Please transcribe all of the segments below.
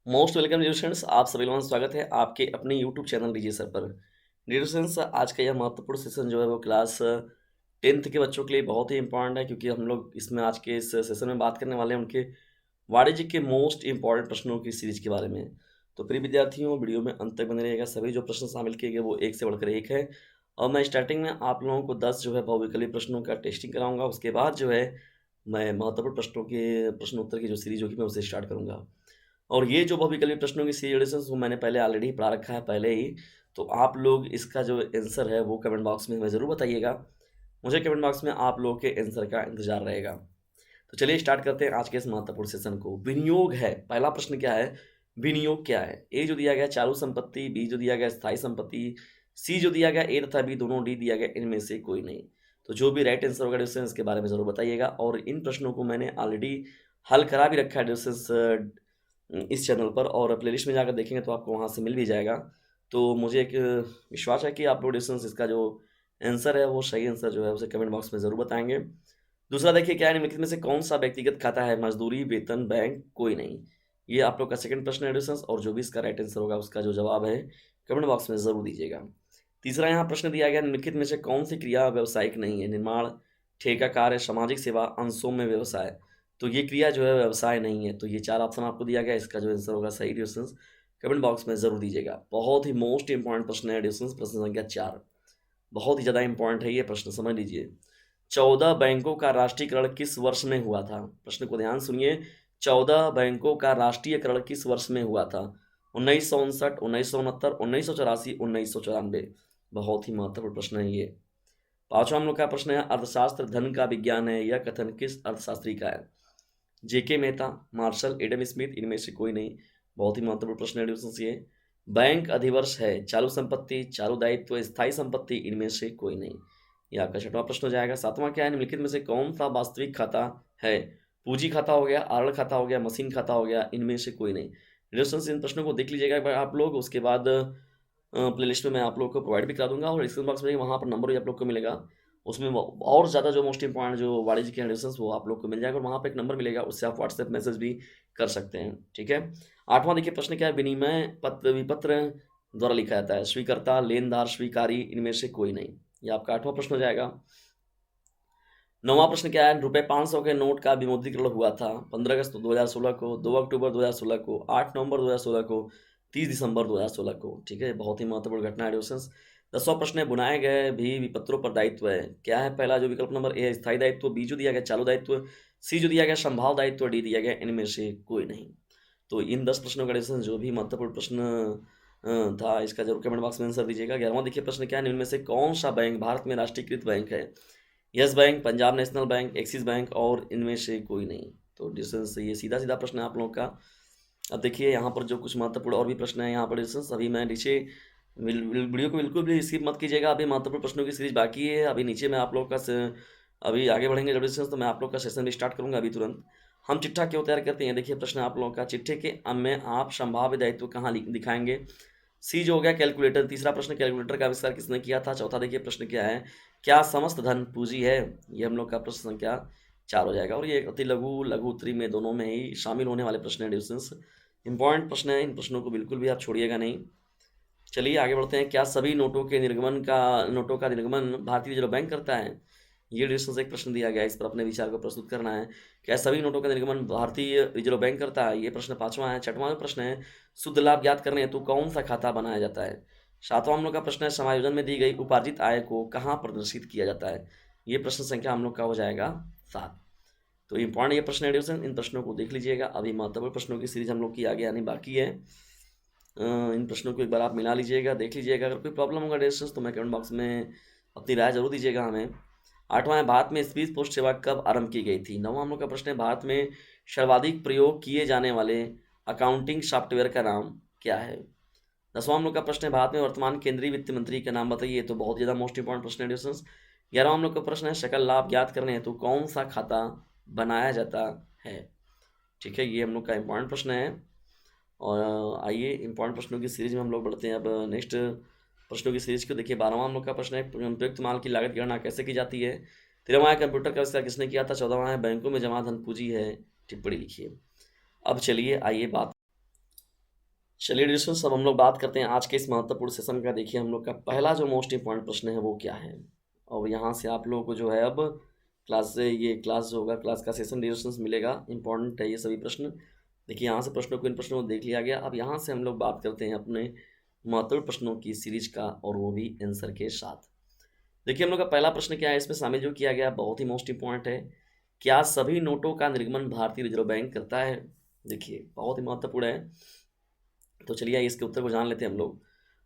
Most welcome dear students, आप सभी लोगों का स्वागत है आपके अपने यूट्यूब चैनल डीजे सर पर। डियर स्टूडेंट्स, आज का यह महत्वपूर्ण सेशन जो है वो क्लास 10th के बच्चों के लिए बहुत ही इंपॉर्टेंट है, क्योंकि हम लोग इसमें आज के इस सेशन में बात करने वाले हैं उनके वाणिज्य के मोस्ट इंपॉर्टेंट प्रश्नों की सीरीज के बारे में। तो प्रिय विद्यार्थियों, वीडियो में अंत तक बने रहिएगा। सभी जो प्रश्न शामिल किए गए वो एक से बढ़कर एक है, और मैं स्टार्टिंग में आप लोगों को 10 जो है बहुविकल्पी प्रश्नों का टेस्टिंग कराऊंगा। उसके बाद जो है मैं महत्वपूर्ण प्रश्नों के प्रश्नोत्तर की जो सीरीज होगी मैं उसे स्टार्ट करूंगा। और ये जो बहुविकल्पी प्रश्नों की सीरीज वो मैंने पहले ऑलरेडी ही पढ़ा रखा है पहले ही। तो आप लोग इसका जो आंसर है वो कमेंट बॉक्स में हमें ज़रूर बताइएगा। मुझे कमेंट बॉक्स में आप लोगों के आंसर का इंतजार रहेगा। तो चलिए स्टार्ट करते हैं आज के इस महत्वपूर्ण सेशन को। विनियोग है, पहला प्रश्न क्या है? विनियोग क्या है? ए जो दिया गया चालू संपत्ति, बी जो दिया गया स्थायी संपत्ति, सी जो दिया गया ए तथा बी दोनों, डी दिया गया इनमें से कोई नहीं। तो जो भी राइट आंसर होगा डिस्टेंस इसके बारे में ज़रूर बताइएगा। और इन प्रश्नों को मैंने ऑलरेडी हल करा भी रखा है डिस्टेंस इस चैनल पर, और प्लेलिस्ट में जाकर देखेंगे तो आपको वहाँ से मिल भी जाएगा। तो मुझे एक विश्वास है कि आप लोग डिस्टेंस इसका जो आंसर है वो सही आंसर जो है उसे कमेंट बॉक्स में ज़रूर बताएंगे। दूसरा देखिए, क्या है निम्नलिखित में से कौन सा व्यक्तिगत खाता है? मजदूरी, वेतन, बैंक, कोई नहीं। ये आप लोग का सेकंड प्रश्न है डिस्टेंस, और जो भी इसका राइट आंसर होगा उसका जो जवाब है कमेंट बॉक्स में ज़रूर दीजिएगा। तीसरा यहाँ प्रश्न दिया गया, निम्नलिखित में से कौन सी क्रिया व्यावसायिक नहीं है? निर्माण, ठेका कार्य, सामाजिक सेवा, अंशों में व्यवसाय। तो ये क्रिया जो है व्यवसाय नहीं है। तो ये 4 ऑप्शन आपको दिया गया, इसका जो आंसर होगा सही डिस्टेंस कमेंट बॉक्स में ज़रूर दीजिएगा। बहुत ही मोस्ट इंपॉर्टेंट प्रश्न है डिस्टेंस, प्रश्न संख्या 4। बहुत ही ज़्यादा इंपॉर्टेंट है ये प्रश्न, समझ लीजिए। 14 बैंकों का राष्ट्रीयकरण किस वर्ष में हुआ था? प्रश्न को ध्यान सुनिए। 14 बैंकों का राष्ट्रीयकरण किस वर्ष में हुआ था? 1959, 1969, 1984, 1994। बहुत ही महत्वपूर्ण प्रश्न है ये। पांचवा हम लोग का प्रश्न है, अर्थशास्त्र धन का विज्ञान है, यह कथन किस अर्थशास्त्री का है? जेके मेहता, मार्शल, एडम स्मिथ, इनमें से कोई नहीं। बहुत ही महत्वपूर्ण प्रश्न है डिस्कशन ये। बैंक अधिवर्ष है, चालू संपत्ति, चालू दायित्व, स्थायी संपत्ति, इनमें से कोई नहीं। ये आपका छठवां प्रश्न हो जाएगा। सातवां क्या है, निम्नलिखित में से कौन सा वास्तविक खाता है? पूंजी खाता हो गया, आरण खाता हो गया, मशीन खाता हो गया, इनमें से कोई नहीं। रिलेशन इन प्रश्नों को देख लीजिएगा एक बार आप लोग। उसके बाद प्लेलिस्ट में मैं आप लोग को प्रोवाइड भी करा दूंगा, और डिस्क्रिप्शन बॉक्स में वहाँ पर नंबर भी आप लोग को मिलेगा। उसमें और ज़्यादा जो मोस्ट इंपॉर्टेंट जो वाणिज्य के एडिशंस वो आप लोग को मिल जाएगा, और वहाँ पे एक नंबर मिलेगा, उससे आप व्हाट्सएप मैसेज भी कर सकते हैं। ठीक है। आठवां देखिए प्रश्न क्या है, विनिमय पत्र विपत्र द्वारा लिखा जाता है, स्वीकर्ता, लेनदार, स्वीकारी, इनमें से कोई नहीं। ये आपका आठवां प्रश्न हो जाएगा। नौवां प्रश्न क्या है, रुपए 500 के नोट का विमुद्रीकरण हुआ था 15 अगस्त 2016 को, 2 अक्टूबर 2016 को, 8 नवंबर 2016 को, 30 दिसंबर 2016 को। ठीक है, बहुत ही महत्वपूर्ण घटना है डिस्कशंस। 10वां प्रश्न है, बुनाए गए भी विपत्रों पर दायित्व है, क्या है? पहला जो विकल्प नंबर ए है स्थायी दायित्व, बी जो दिया गया चालू दायित्व, सी जो दिया गया संभाव दायित्व, डी दिया गया इनमें से कोई नहीं। तो इन 10 प्रश्नों का डिस्कशन जो भी महत्वपूर्ण प्रश्न था इसका जरूर कमेंट बॉक्स में आंसर दीजिएगा। 11वां देखिए प्रश्न क्या है, इनमें से कौन सा बैंक भारत में राष्ट्रीयकृत बैंक है? Yes bank, Punjab national bank, axis bank, और इनमें से कोई नहीं। तो डिस्टेंस ये सीधा सीधा प्रश्न है आप लोगों का। अब देखिए यहाँ पर जो कुछ महत्वपूर्ण और भी प्रश्न है यहाँ पर डिस्टेंस, अभी मैं नीचे वीडियो को बिल्कुल भी स्किप मत कीजिएगा। अभी महत्वपूर्ण प्रश्नों की सीरीज बाकी है। अभी नीचे मैं आप लोग का अभी आगे बढ़ेंगे जब डिस्टेंस, तो मैं आप लोग का सेशन भी स्टार्ट करूँगा अभी तुरंत। हम चिट्ठा क्यों तैयार करते हैं? देखिए प्रश्न आप लोगों का, चिट्ठे के में आप संभाव्य दायित्व कहाँ दिखाएंगे? सी जो हो गया कैलकुलेटर। तीसरा प्रश्न, कैलकुलेटर का आविष्कार किसने किया था? चौथा देखिए प्रश्न क्या है, क्या समस्त धन पूंजी है? ये हम लोग का प्रश्न संख्या 4 हो जाएगा। और ये अति लघु लघु उत्तरी में दोनों में ही शामिल होने वाले प्रश्न है डिस्टेंस, इंपॉर्टेंट प्रश्न है। इन प्रश्नों को बिल्कुल भी आप छोड़िएगा नहीं। चलिए आगे बढ़ते हैं। क्या सभी नोटों का निर्गमन भारतीय रिजर्व बैंक करता है? ये डिस्टेंस एक प्रश्न दिया गया है, इस पर अपने विचार को प्रस्तुत करना है। क्या सभी नोटों का निर्गमन भारतीय रिजर्व बैंक करता है? ये प्रश्न 5वां है। 6वां प्रश्न है, शुद्ध लाभ ज्ञात करने हेतु कौन सा खाता बनाया जाता है? 7वां हम लोग का प्रश्न है, समायोजन में दी गई उपार्जित आय को कहाँ प्रदर्शित किया जाता है? ये प्रश्न संख्या हम लोग का हो जाएगा 7। तो इंपॉर्टेंट ये प्रश्न है डिवीजन, इन प्रश्नों को देख लीजिएगा। अभी महत्वपूर्ण प्रश्नों की सीरीज हम लोग की आगे आनी बाकी है। इन प्रश्नों को एक बार आप मिला लीजिएगा, देख लीजिएगा। अगर कोई प्रॉब्लम होगा डिस्टेंस तो मैं कमेंट बॉक्स में अपनी राय जरूर दीजिएगा हमें। 8वां है, भारत में स्पीड पोस्ट सेवा कब आरंभ की गई थी? 9वां हम लोग का प्रश्न है, भारत में सर्वाधिक प्रयोग किए जाने वाले अकाउंटिंग सॉफ्टवेयर का नाम क्या है? 10वां हम लोग का प्रश्न है, भारत में वर्तमान केंद्रीय वित्त मंत्री का नाम बताइए। तो बहुत ज़्यादा मोस्ट इंपॉर्टेंट प्रश्न है डिस्टेंस। 11वां हम लोग का प्रश्न है, सकल लाभ ज्ञात करने हेतु कौन सा खाता बनाया जाता है? ठीक है, ये हम लोग का इंपॉर्टेंट प्रश्न है। और आइए इंपॉर्टेंट प्रश्नों की सीरीज में हम लोग बढ़ते हैं अब नेक्स्ट प्रश्नों की सीरीज को। देखिए 12वां हम लोग का प्रश्न है, प्रयुक्त माल की लागत की गणना कैसे की जाती है? 13वां है, कंप्यूटर का आविष्कार किसने किया था? 14वां है, बैंकों में जमा धन पूंजी है, टिप्पणी लिखिए। अब चलिए आइए बात चलिए डिस्कशन अब हम लोग बात करते हैं आज के इस महत्वपूर्ण सेशन का। देखिए हम लोग का पहला जो मोस्ट इम्पॉर्टेंट प्रश्न है वो क्या है, और यहाँ से आप लोगों को जो है अब क्लास से ये क्लास जो होगा क्लास का सेशन डिस्कशन मिलेगा। इंपॉर्टेंट है ये सभी प्रश्न। देखिए यहाँ से प्रश्नों को इन प्रश्नों को देख लिया गया। अब यहाँ से हम लोग बात करते हैं अपने महत्वपूर्ण प्रश्नों की सीरीज का, और वो भी आंसर के साथ। देखिए हम लोग का पहला प्रश्न क्या है, इसमें शामिल जो किया गया बहुत ही मोस्ट इम्पॉर्टेंट है। क्या सभी नोटों का निर्गमन भारतीय रिजर्व बैंक करता है? देखिए बहुत ही महत्वपूर्ण है। तो चलिए इसके उत्तर को जान लेते हैं हम लोग।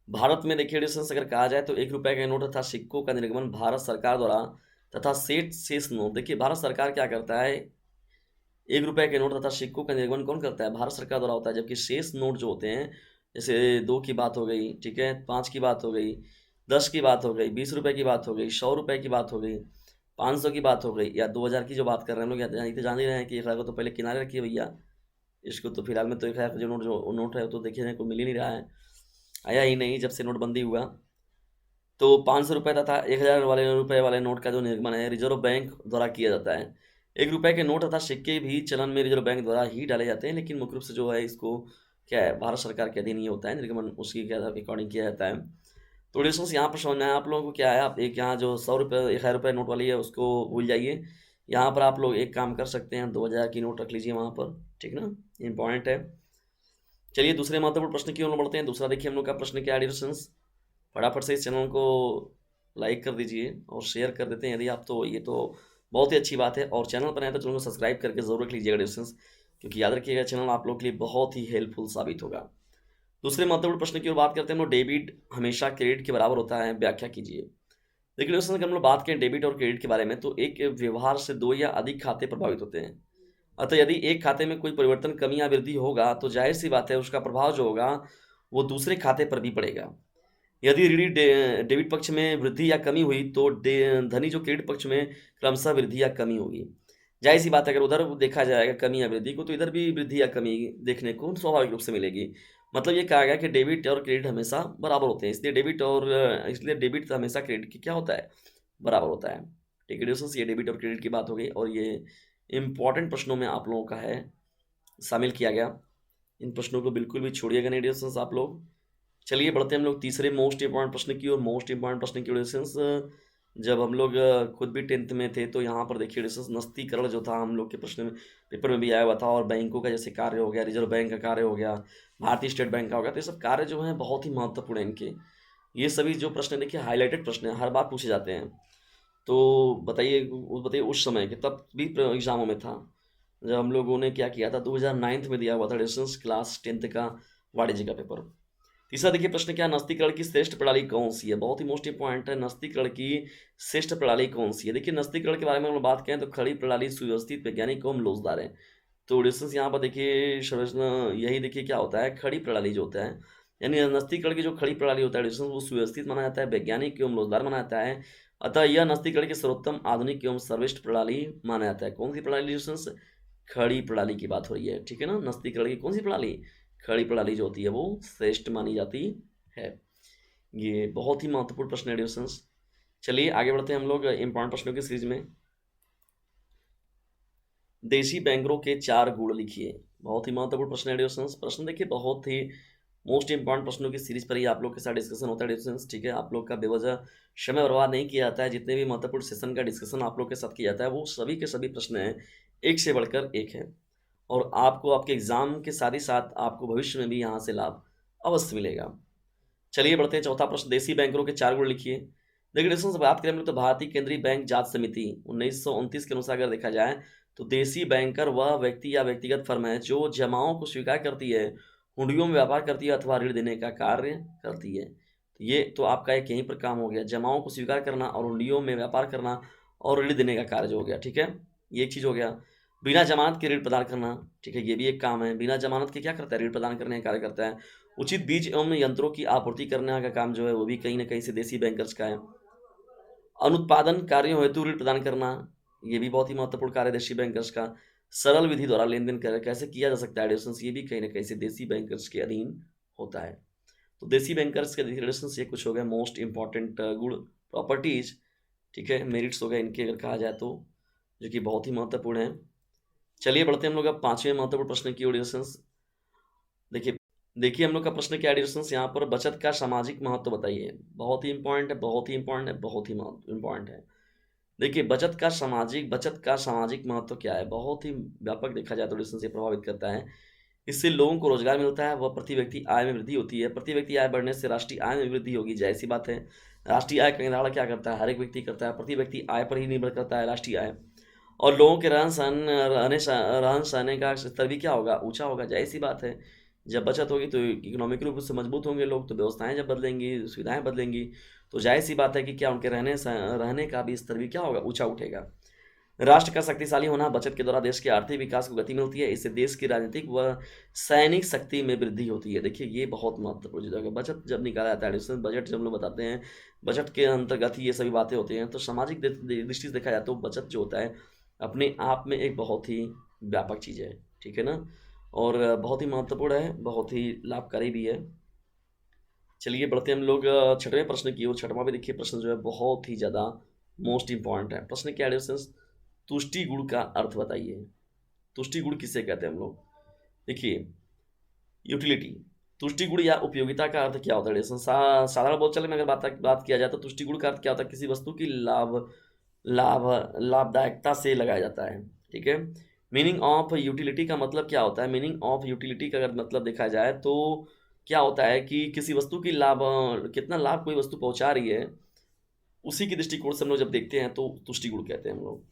भारत में देखिए डिस्टेंस अगर कहा जाए तो 1 रुपए के नोट तथा सिक्कों का निर्गमन भारत सरकार द्वारा तथा सेठ शेष नोट, देखिए भारत सरकार क्या करता है, 1 रुपए के नोट तथा सिक्कों का निर्गमन कौन करता है? भारत सरकार द्वारा होता है। जबकि शेष नोट जो होते हैं, जैसे 2 की बात हो गई, ठीक है, 5 की बात हो गई, 10 की बात हो गई, 20 रुपए की बात हो गई, 100 रुपए की बात हो गई, 500 की बात हो गई, या 2000 की जो बात कर रहे हैं हम लोग, ये तो जान ही रहे हैं कि 1000 को तो पहले किनारे रखिए भैया। इसको तो फिलहाल में तो 1000 का जो नोट है वो तो देखने को मिल ही नहीं रहा है, आया ही नहीं जब से नोटबंदी हुआ। तो 500 रुपये तथा 1000 वाले रुपए वाले नोट का जो निर्गमन है रिजर्व बैंक द्वारा किया जाता है। 1 रुपए के नोट तथा सिक्के भी चलन में रिजर्व बैंक द्वारा ही डाले जाते हैं, लेकिन मुख्य रूप से जो है इसको क्या है, भारत सरकार के अधीन ही होता है निर्गमन, उसकी क्या अकॉर्डिंग किया जाता है। तो डिस्टेंस यहाँ पर समझना है आप लोगों को क्या है। आप एक यहाँ जो 100 रुपये 1000 रुपये नोट वाली है उसको भूल जाइए। यहाँ पर आप लोग एक काम कर सकते हैं, 2000 की नोट रख लीजिए वहाँ पर, ठीक ना, इंपॉर्टेंट है। चलिए दूसरे महत्वपूर्ण प्रश्न की ओर बढ़ते हैं। दूसरा देखिए हम लोग का प्रश्न क्या है डिस्टेंस, फटाफट से इस चैनल को लाइक कर दीजिए और शेयर कर देते हैं यदि आप, तो ये तो बहुत ही अच्छी बात है। और चैनल पर आए तो चैनल को सब्सक्राइब करके जरूर रख लीजिएगा डिस्टेंस, क्योंकि याद रखिएगा चैनल आप लोग के लिए बहुत ही हेल्पफुल साबित होगा। दूसरे महत्वपूर्ण प्रश्न की ओर बात करते हैं हम लोग, डेबिट हमेशा क्रेडिट के बराबर होता है, व्याख्या कीजिए। देखिए दोस्तों अगर हम लोग बात करें डेबिट और क्रेडिट के बारे में, तो एक व्यवहार से 2 या अधिक खाते प्रभावित होते हैं। अतः यदि एक खाते में कोई परिवर्तन, कमी या वृद्धि होगा तो जाहिर सी बात है उसका प्रभाव जो होगा वो दूसरे खाते पर भी पड़ेगा। यदि ऋणी डेबिट पक्ष में वृद्धि या कमी हुई तो धनी जो क्रेडिट पक्ष में क्रमशः वृद्धि या कमी होगी। जाहिर सी बात है अगर उधर देखा जाएगा कमी या वृद्धि को, तो इधर भी वृद्धि या कमी देखने को स्वाभाविक रूप से मिलेगी। मतलब ये कहा गया कि डेबिट और क्रेडिट हमेशा बराबर होते हैं, इसलिए डेबिट हमेशा क्रेडिट की क्या होता है, बराबर होता है। ठीक है दोस्तों, ये डेबिट और क्रेडिट की बात हो गई, और ये इंपॉर्टेंट प्रश्नों में आप लोगों का है शामिल किया गया। इन प्रश्नों को बिल्कुल भी छोड़िएगा नहीं दोस्तों आप लोग। चलिए बढ़ते हैं हम लोग तीसरे मोस्ट इंपॉर्टेंट प्रश्न की ओर। मोस्ट इंपॉर्टेंट प्रश्न की डिस्टेंस, जब हम लोग खुद भी 10th में थे तो यहाँ पर देखिए डिस्टेंस नस्तीकरण जो था हम लोग के प्रश्न में, पेपर में भी आया हुआ था। और बैंकों का जैसे कार्य हो गया, रिजर्व बैंक का कार्य हो गया, भारतीय स्टेट बैंक का हो गया, तो ये सब कार्य जो हैं बहुत ही महत्वपूर्ण है इनके। ये सभी जो प्रश्न देखिए हाईलाइटेड प्रश्न हैं, हर बार पूछे जाते हैं। तो बताइए उस समय के तब भी एग्जामों में था जब हम लोगों ने क्या किया था, 2009 में दिया हुआ था डिस्टेंस क्लास 10th का वाणिज्य का पेपर। तीसरा देखिए प्रश्न क्या, नस्तीकरण की श्रेष्ठ प्रणाली कौन सी है? बहुत ही मोस्ट इंपॉर्टेंट है, नस्तीकरण की श्रेष्ठ प्रणाली कौन सी है। देखिए नस्तीकरण के बारे में हम लोग बात करें तो खड़ी प्रणाली, सुव्यवस्थित, वैज्ञानिक एवं लोचदार है। तो डिस्टेंस यहाँ पर देखिए संरचना यही देखिए क्या होता है, खड़ी प्रणाली जो होता है, यानी नस्तीकरण की जो खड़ी प्रणाली होता है डिस्टेंस वो सुव्यवस्थित माना जाता है, वैज्ञानिक एवं लोचदार माना जाता है। अतः यह नस्तीकरण की सर्वोत्तम, आधुनिक एवं सर्वश्रेष्ठ प्रणाली माना जाता है। कौन सी प्रणाली डिस्टेंस, खड़ी प्रणाली की बात हो रही है, ठीक है ना। नस्तीकरण की कौन सी प्रणाली, खड़ी प्रणाली जो होती है वो श्रेष्ठ मानी जाती है। ये बहुत ही महत्वपूर्ण प्रश्न है डिस्टेंस। चलिए आगे बढ़ते हैं हम लोग इंपॉर्टेंट प्रश्नों की सीरीज में। देशी बैंकरों के 4 गुण लिखिए। बहुत ही महत्वपूर्ण प्रश्न है डिस्टेंस। प्रश्न देखिए बहुत ही मोस्ट इंपॉर्टेंट प्रश्नों की सीरीज पर ही आप लोग के साथ डिस्कशन होता है डिस्टेंस, ठीक है। आप लोग का बेवजह समय बर्बाद नहीं किया जाता है। जितने भी महत्वपूर्ण सेशन का डिस्कशन आप लोग के साथ किया जाता है वो सभी के सभी प्रश्न हैं, एक से बढ़कर एक है, और आपको आपके एग्जाम के साथ ही साथ आपको भविष्य में भी यहाँ से लाभ अवश्य मिलेगा। चलिए बढ़ते हैं चौथा प्रश्न, देसी बैंकरों के 4 गुण लिखिए। देखिए दोस्तों से बात करें तो भारतीय केंद्रीय बैंक जांच समिति 1929 के अनुसार अगर देखा जाए तो देसी बैंकर वह व्यक्ति या व्यक्तिगत फर्म है जो जमाओं को स्वीकार करती है, हुंडियों में व्यापार करती है अथवा ऋण देने का कार्य करती है। तो ये तो आपका एक यहीं पर काम हो गया, जमाओं को स्वीकार करना और हुंडियों में व्यापार करना और ऋण देने का कार्य जो हो गया, ठीक है, ये एक चीज़ हो गया। बिना जमानत के ऋण प्रदान करना, ठीक है, ये भी एक काम है। बिना जमानत के क्या करता है, ऋण प्रदान करने का कार्य करता है। उचित बीज एवं यंत्रों की आपूर्ति करने का काम जो है वो भी कहीं ना कहीं से देसी बैंकर्स का है। अनुत्पादन कार्यों हेतु ऋण प्रदान करना, ये भी बहुत ही महत्वपूर्ण कार्य है देसी बैंकर्स का। सरल विधि द्वारा लेन देन कैसे किया जा सकता है एडिशंस, ये भी कहीं ना कहीं से देसी बैंकर्स के अधीन होता है। तो देसी बैंकर्स के एडिशंस ये कुछ हो गया मोस्ट इंपॉर्टेंट गुण, प्रॉपर्टीज, ठीक है, मेरिट्स हो गए इनके अगर कहा जाए तो, जो कि बहुत ही महत्वपूर्ण है। चलिए बढ़ते हैं हम लोग अब 5वें महत्वपूर्ण प्रश्न की ओर। देखिए देखिए हम लोग का प्रश्न क्या है डियर स्टूडेंट्स, यहाँ पर बचत का सामाजिक महत्व बताइए। बहुत ही इंपॉर्टेंट है, बहुत ही इंपॉर्टेंट है, बहुत ही इंपॉर्टेंट है। देखिए बचत का सामाजिक महत्व क्या है, बहुत ही व्यापक देखा जाए तो डिस्टेंस से प्रभावित करता है। इससे लोगों को रोजगार मिलता है, वह प्रति व्यक्ति आय में वृद्धि होती है। प्रति व्यक्ति आय बढ़ने से राष्ट्रीय आय में वृद्धि होगी, जाहिर सी बात है। राष्ट्रीय आय का निर्धारण क्या करता है, हर एक व्यक्ति करता है। प्रति व्यक्ति आय पर ही निर्भर करता है राष्ट्रीय आय। और लोगों के रहन सहने का स्तर भी क्या होगा, ऊंचा होगा, जाहिर सी बात है। जब बचत होगी तो इकोनॉमिक रूप से मजबूत होंगे लोग, तो व्यवस्थाएं जब बदलेंगी, सुविधाएं बदलेंगी, तो जाहिर सी बात है कि क्या उनके रहने का भी स्तर भी क्या होगा, ऊंचा उठेगा। राष्ट्र का शक्तिशाली होना, बचत के द्वारा देश के आर्थिक विकास को गति मिलती है। इससे देश की राजनीतिक व सैनिक शक्ति में वृद्धि होती है। देखिए ये बहुत महत्वपूर्ण चीज़ है। बचत जब निकाला जाता है, एडिशनल बजट जब हम लोग बताते हैं, बजट के अंतर्गत ही ये सभी बातें होती हैं। तो सामाजिक दृष्टि से देखा जाए तो बचत जो होता है अपने आप में एक बहुत ही व्यापक चीज़ है, ठीक है ना, और बहुत ही महत्वपूर्ण है, बहुत ही लाभकारी भी है। चलिए बढ़ते हम लोग छठवें प्रश्न की ओर। छठवां भी देखिए प्रश्न जो है बहुत ही ज़्यादा मोस्ट इंपॉर्टेंट है। प्रश्न क्या है, तुष्टि गुण का अर्थ बताइए। तुष्टि गुण किसे कहते हैं हम लोग, देखिए यूटिलिटी, तुष्टि गुण या उपयोगिता का अर्थ क्या होता है। साधारण बोलचाल में अगर बात किया जाए तो तुष्टि गुण का अर्थ क्या होता है, किसी वस्तु की लाभ लाभदायकता से लगाया जाता है, ठीक है। मीनिंग ऑफ यूटिलिटी का मतलब क्या होता है, मीनिंग ऑफ यूटिलिटी का अगर मतलब देखा जाए तो क्या होता है कि किसी वस्तु की कितना लाभ कोई वस्तु पहुंचा रही है, उसी की दृष्टिकोण से हम लोग जब देखते हैं तो तुष्टि गुण कहते हैं हम लोग।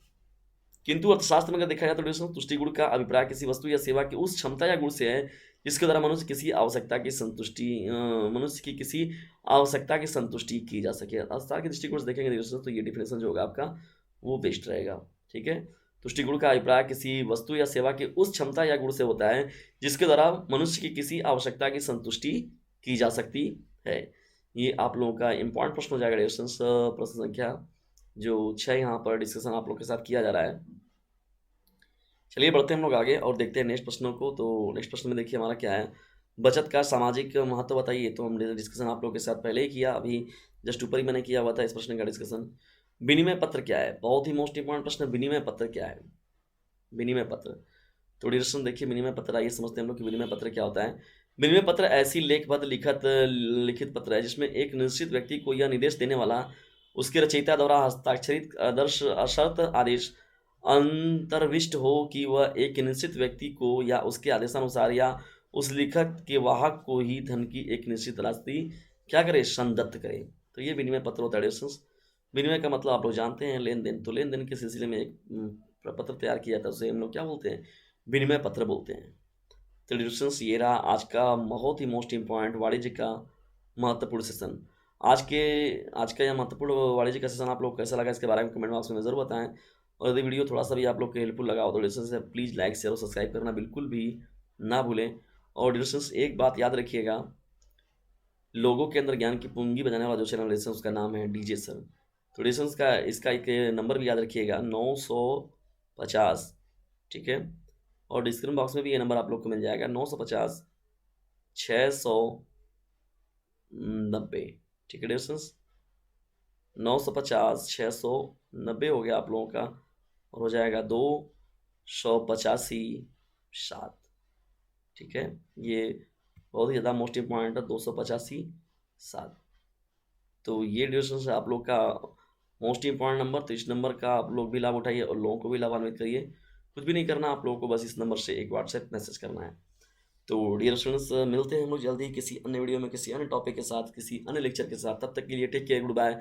किंतु अर्थशास्त्र में अगर देखा जाए तो तुष्टि गुण का अभिप्राय किसी वस्तु या सेवा की उस क्षमता या गुण से है जिसके द्वारा मनुष्य की किसी आवश्यकता की संतुष्टि की जा सके। अर्थशास्त्र के दृष्टिकोण से देखेंगे तो ये डिफिनेशन जो होगा आपका वो बेस्ट रहेगा, ठीक है। तुष्टि गुण का अभिप्राय किसी वस्तु या सेवा के उस क्षमता या गुण से होता है जिसके द्वारा मनुष्य की किसी आवश्यकता की संतुष्टि की जा सकती है। ये आप लोगों का इंपॉर्टेंट प्रश्न हो जाएगा। प्रश्न संख्या जो 6 यहाँ पर डिस्कशन आप लोग के साथ किया जा रहा है। चलिए बढ़ते हैं हम लोग आगे और देखते हैं नेक्स्ट प्रश्नों को। तो नेक्स्ट प्रश्न में देखिए हमारा क्या है, बचत का सामाजिक महत्व बताइए। तो हमने डिस्कशन आप लोग के साथ पहले ही किया, अभी जस्ट ऊपर ही मैंने किया हुआ था इस प्रश्न का डिस्कशन। विनिमय पत्र क्या है, बहुत ही मोस्ट इंपॉर्टेंट प्रश्न, विनिमय पत्र क्या है। विनिमय पत्र, तो डिस्कशन देखिए विनिमय पत्र, आइए समझते हैं हम लोग कि विनिमय पत्र क्या होता है। विनिमय पत्र ऐसी लेखबद्ध लिखित पत्र है जिसमें एक निश्चित व्यक्ति को यह निर्देश देने वाला उसके रचयिता द्वारा हस्ताक्षरित आदर्श अशर्त आदेश अंतर्विष्ट हो कि वह एक निश्चित व्यक्ति को या उसके आदेशानुसार या उस लिखक के वाहक को ही धन की एक निश्चित राशि क्या करे, संदत्त करे। तो ये विनिमय पत्र होता है। विनिमय का मतलब आप लोग जानते हैं, लेन देन। तो लेन देन के सिलसिले में एक पत्र तैयार किया जाता है, उसे हम लोग क्या बोलते हैं, विनिमय पत्र बोलते हैं। तो डिस्कशंस ये रहा आज का बहुत ही मोस्ट इंपॉर्टेंट वाणिज्य का महत्वपूर्ण सेशन। आज का यह महत्वपूर्ण वाणिज्य का सेशन आप लोग कैसा लगा इसके बारे में कमेंट बॉक्स में ज़रूर बताएं। और यदि वीडियो थोड़ा सा भी आप लोग के हेल्पफुल लगा हो तो डिस्कशंस से प्लीज़ लाइक शेयर और सब्सक्राइब करना बिल्कुल भी ना भूलें। और डिस्कशंस एक बात याद रखिएगा, लोगों के अंदर ज्ञान की पूंगी बजाने वाला जो चैनल है उसका नाम है डीजे सर। तो डिस्कशंस का इसका एक नंबर भी याद रखिएगा 950, ठीक है। और डिस्क्रिप्शन बॉक्स में भी ये नंबर आप लोग को मिल जाएगा 950 690, ठीक है डिस्टेंस 950 690 हो गया आप लोगों का, और हो जाएगा 285 7, ठीक है। ये बहुत ही ज़्यादा मोस्ट इम्पॉर्टेंट है, 285 7। तो ये डिस्टेंस है आप लोग का मोस्ट इम्पॉर्टेंट नंबर। तो इस नंबर का आप लोग भी लाभ उठाइए और लोगों को भी लाभान्वित करिए। कुछ भी नहीं करना आप लोगों को, बस इस नंबर से एक व्हाट्सएप मैसेज करना है। तो डियर स्टूडेंट्स मिलते हैं हम लोग जल्दी किसी अन्य वीडियो में, किसी अन्य टॉपिक के साथ, किसी अन्य लेक्चर के साथ। तब तक के लिए टेक केयर, गुड बाय,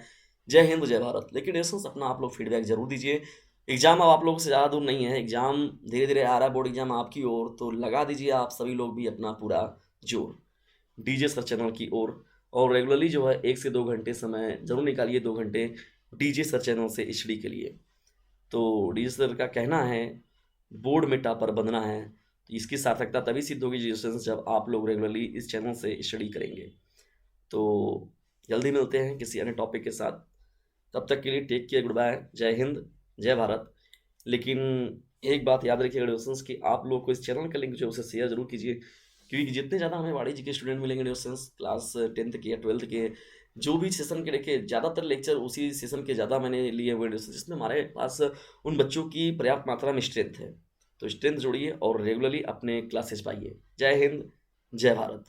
जय हिंद जय भारत। लेकिन डियर स्टूडेंट्स अपना आप लोग फीडबैक जरूर दीजिए। एग्जाम अब आप लोगों से ज़्यादा दूर नहीं है, एग्जाम धीरे धीरे आ रहा है, बोर्ड एग्जाम आपकी ओर। तो लगा दीजिए आप सभी लोग भी अपना पूरा जोर डीजे सर चैनल की ओर। और रेगुलरली जो है 1 से 2 घंटे समय जरूर निकालिए, 2 घंटे डीजे सर चैनल से स्टडी के लिए। तो डीजे सर का कहना है बोर्ड में टॉपर बनना है, तो इसकी सार्थकता तभी सिद्ध होगी जब आप लोग रेगुलरली इस चैनल से स्टडी करेंगे। तो जल्दी मिलते हैं किसी अन्य टॉपिक के साथ, तब तक के लिए टेक केयर, गुड बाय, जय हिंद जय भारत। लेकिन एक बात याद रखिएगा डिस्टेंस कि आप लोग को इस चैनल का लिंक जो है उसे शेयर जरूर कीजिए, क्योंकि जितने ज़्यादा हमें वाणिज्य के स्टूडेंट मिलेंगे डिस्टेंस क्लास 10th के या 12th के, जो भी सेशन के देखिए ज़्यादातर लेक्चर उसी सेशन के ज़्यादा मैंने लिए हुए जिसमें हमारे पास उन बच्चों की पर्याप्त मात्रा में स्ट्रेंथ है। तो स्ट्रेंथ जोड़िए और रेगुलरली अपने क्लासेस पाइए। जय हिंद जय भारत।